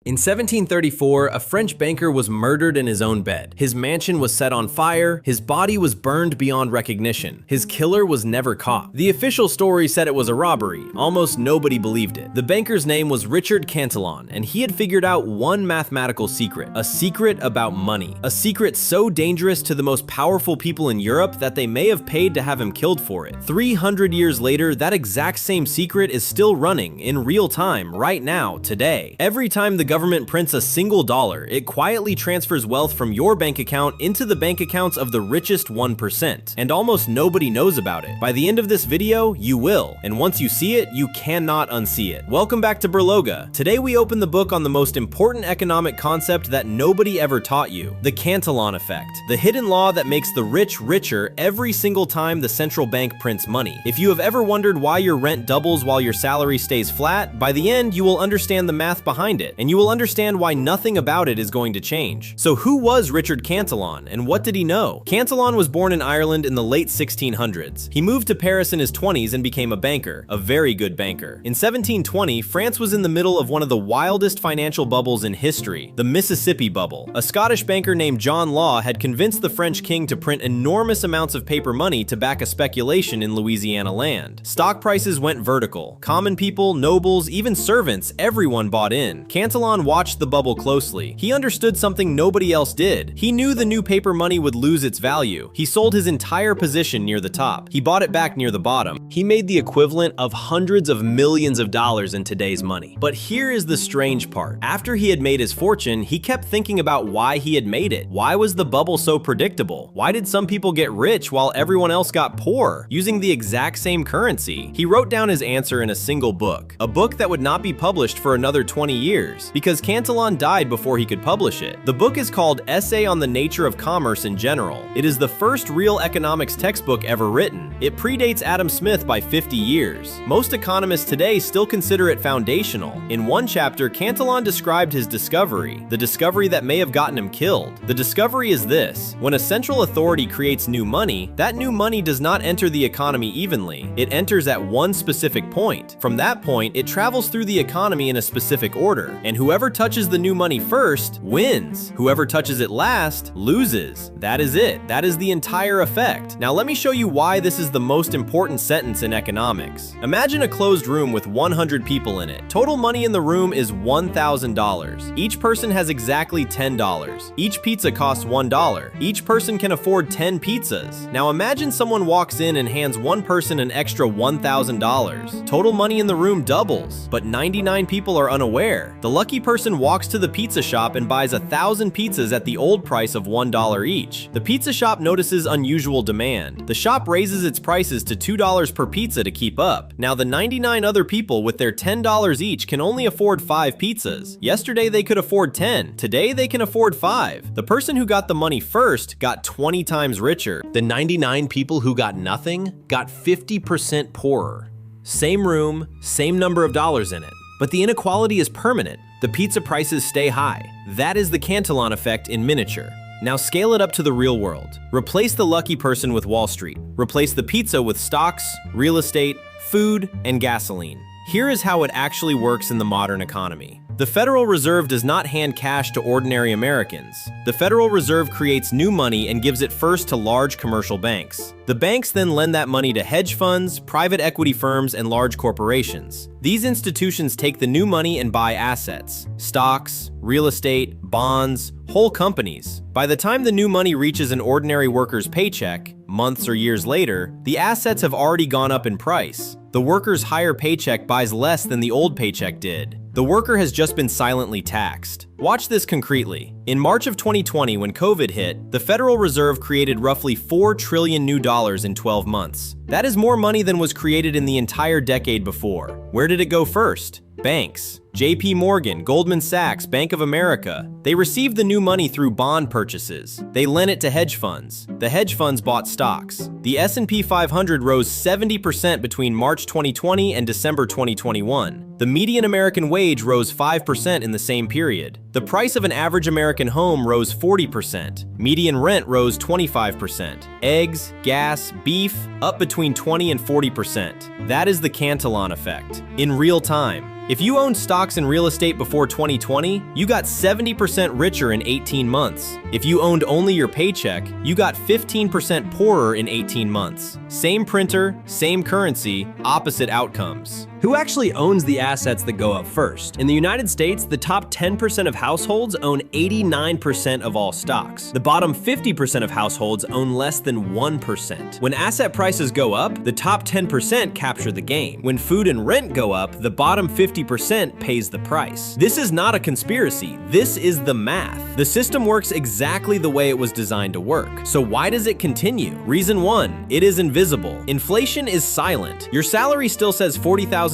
In 1734, a French banker was murdered in his own bed. His mansion was set on fire, his body was burned beyond recognition. His killer was never caught. The official story said it was a robbery. Almost nobody believed it. The banker's name was Richard Cantillon, and he had figured out one mathematical secret. A secret about money. A secret so dangerous to the most powerful people in Europe that they may have paid to have him killed for it. 300 years later, that exact same secret is still running in real time right now, today. Every time the government prints a single dollar, it quietly transfers wealth from your bank account into the bank accounts of the richest 1%. And almost nobody knows about it. By the end of this video, you will. And once you see it, you cannot unsee it. Welcome back to Berloga. Today we open the book on the most important economic concept that nobody ever taught you. The Cantillon Effect. The hidden law that makes the rich richer every single time the central bank prints money. If you have ever wondered why your rent doubles while your salary stays flat, by the end you will understand the math behind it, and you will understand why nothing about it is going to change. So who was Richard Cantillon, and what did he know? Cantillon was born in Ireland in the late 1600s. He moved to Paris in his 20s and became a banker, a very good banker. In 1720, France was in the middle of one of the wildest financial bubbles in history, the Mississippi Bubble. A Scottish banker named John Law had convinced the French king to print enormous amounts of paper money to back a speculation in Louisiana land. Stock prices went vertical. Common people, nobles, even servants, everyone bought in. Cantillon watched the bubble closely. He understood something nobody else did. He knew the new paper money would lose its value. He sold his entire position near the top. He bought it back near the bottom. He made the equivalent of hundreds of millions of dollars in today's money. But here is the strange part. After he had made his fortune, he kept thinking about why he had made it. Why was the bubble so predictable? Why did some people get rich while everyone else got poor, using the exact same currency? He wrote down his answer in a single book, a book that would not be published for another 20 years, because Cantillon died before he could publish it. The book is called Essay on the Nature of Commerce in General. It is the first real economics textbook ever written. It predates Adam Smith by 50 years. Most economists today still consider it foundational. In one chapter, Cantillon described his discovery, the discovery that may have gotten him killed. The discovery is this: when a central authority creates new money, that new money does not enter the economy evenly. It enters at one specific point. From that point, it travels through the economy in a specific order, and whoever touches the new money first wins. Whoever touches it last loses. That is it. That is the entire effect. Now let me show you why this is the most important sentence in economics. Imagine a closed room with 100 people in it. Total money in the room is $1,000. Each person has exactly $10. Each pizza costs $1. Each person can afford 10 pizzas. Now imagine someone walks in and hands one person an extra $1,000. Total money in the room doubles, but 99 people are unaware. The lucky person walks to the pizza shop and buys 1,000 pizzas at the old price of $1 each. The pizza shop notices unusual demand. The shop raises its prices to $2 per pizza to keep up. Now the 99 other people with their $10 each can only afford 5 pizzas. Yesterday they could afford 10. Today they can afford 5. The person who got the money first got 20 times richer. The 99 people who got nothing got 50% poorer. Same room, same number of dollars in it. But the inequality is permanent. The pizza prices stay high. That is the Cantillon effect in miniature. Now scale it up to the real world. Replace the lucky person with Wall Street. Replace the pizza with stocks, real estate, food, and gasoline. Here is how it actually works in the modern economy. The Federal Reserve does not hand cash to ordinary Americans. The Federal Reserve creates new money and gives it first to large commercial banks. The banks then lend that money to hedge funds, private equity firms, and large corporations. These institutions take the new money and buy assets: stocks, real estate, bonds, whole companies. By the time the new money reaches an ordinary worker's paycheck, months or years later, the assets have already gone up in price. The worker's higher paycheck buys less than the old paycheck did. The worker has just been silently taxed. Watch this concretely. In March of 2020, when COVID hit, the Federal Reserve created roughly $4 trillion new dollars in 12 months. That is more money than was created in the entire decade before. Where did it go first? Banks. JP Morgan, Goldman Sachs, Bank of America. They received the new money through bond purchases. They lent it to hedge funds. The hedge funds bought stocks. The S&P 500 rose 70% between March 2020 and December 2021. The median American wage rose 5% in the same period. The price of an average American home rose 40%. Median rent rose 25%. Eggs, gas, beef, up between 20 and 40%. That is the Cantillon effect. In real time. If you owned stocks in real estate before 2020, you got 70% richer in 18 months. If you owned only your paycheck, you got 15% poorer in 18 months. Same printer, same currency, opposite outcomes. Who actually owns the assets that go up first? In the United States, the top 10% of households own 89% of all stocks. The bottom 50% of households own less than 1%. When asset prices go up, the top 10% capture the gain. When food and rent go up, the bottom 50% pays the price. This is not a conspiracy. This is the math. The system works exactly the way it was designed to work. So why does it continue? Reason 1, it is invisible. Inflation is silent. Your salary still says $40,000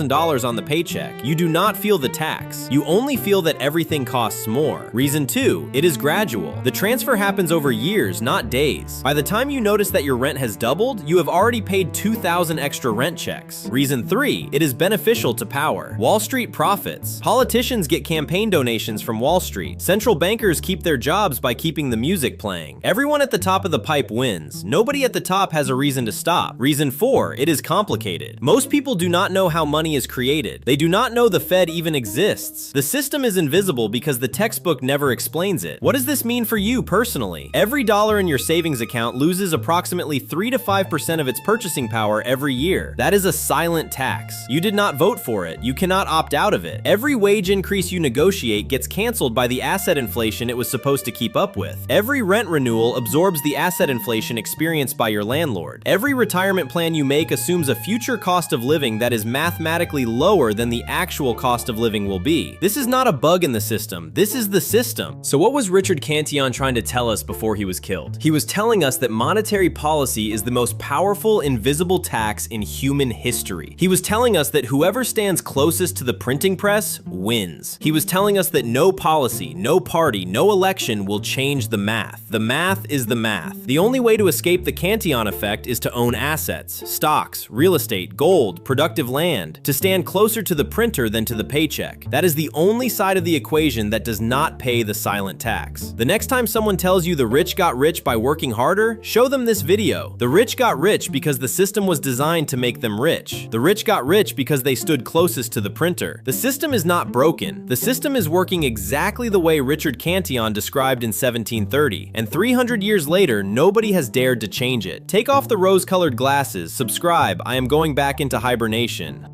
on the paycheck. You do not feel the tax. You only feel that everything costs more. Reason 2, it is gradual. The transfer happens over years, not days. By the time you notice that your rent has doubled, you have already paid 2,000 extra rent checks. Reason 3, it is beneficial to power. Wall Street profits. Politicians get campaign donations from Wall Street. Central bankers keep their jobs by keeping the music playing. Everyone at the top of the pipe wins. Nobody at the top has a reason to stop. Reason 4, it is complicated. Most people do not know how money is created. They do not know the Fed even exists. The system is invisible because the textbook never explains it. What does this mean for you personally? Every dollar in your savings account loses approximately 3 to 5% of its purchasing power every year. That is a silent tax. You did not vote for it. You cannot opt out of it. Every wage increase you negotiate gets canceled by the asset inflation it was supposed to keep up with. Every rent renewal absorbs the asset inflation experienced by your landlord. Every retirement plan you make assumes a future cost of living that is mathematically lower than the actual cost of living will be. This is not a bug in the system. This is the system. So what was Richard Cantillon trying to tell us before he was killed? He was telling us that monetary policy is the most powerful invisible tax in human history. He was telling us that whoever stands closest to the printing press wins. He was telling us that no policy, no party, no election will change the math. The math is the math. The only way to escape the Cantillon effect is to own assets, stocks, real estate, gold, productive land, to stand closer to the printer than to the paycheck. That is the only side of the equation that does not pay the silent tax. The next time someone tells you the rich got rich by working harder, show them this video. The rich got rich because the system was designed to make them rich. The rich got rich because they stood closest to the printer. The system is not broken. The system is working exactly the way Richard Cantillon described in 1730, and 300 years later, nobody has dared to change it. Take off the rose-colored glasses, subscribe, I am going back into hibernation.